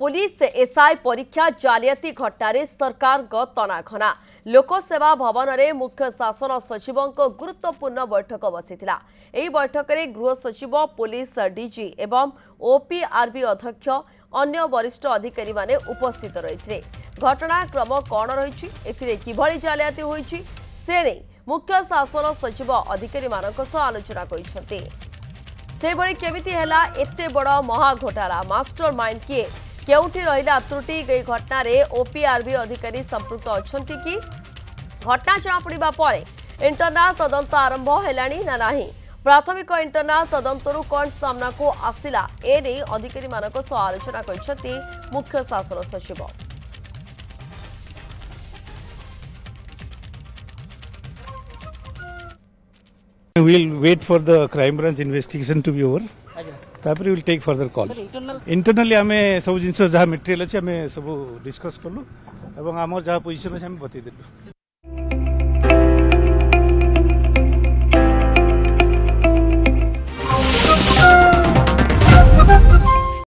Police SI परीक्षा जालियाती घटना सरकार तनाघना लोकसेवा भवन में मुख्य शासन सचिव गुरुत्वपूर्ण बैठक बसीथिला। एही बैठक में गृह सचिव पुलिस डीजी एवं ओपीआरबी अध्यक्ष अन्य वरिष्ठ अधिकारी माने उपस्थित रही। घटनाक्रम कौन रही किभली जालियाती होईछि से नहीं मुख्य शासन सचिव अधिकारी मानक सह आलोचना करिसेंति। सेभली केमिति हेला एते बड़ महा घोटाला मास्टर माइंड किए केउठी रहिला त्रुटि घटना रे ओपीआरबी अधिकारी संपृक्त अछंती कि घटना जଣା पड़िबा परे इंटरनल तदंत आरंभ हेलानी ना नाही प्राथमिक इंटरनल तदंतरु कोन सामना को आसिला ए नै अधिकारी मानक सह आलोचना करिसेंति मुख्य शासन सचिव। We will wait for the crime branch investigation to be over. तापर we will take further call. Internally आमे सब जिनस जहाँ मटेरियल अच्छे आमे सब डिस्कस कलु एवं आमर जहाँ पोजीशन अच्छे आमे बतई देलु।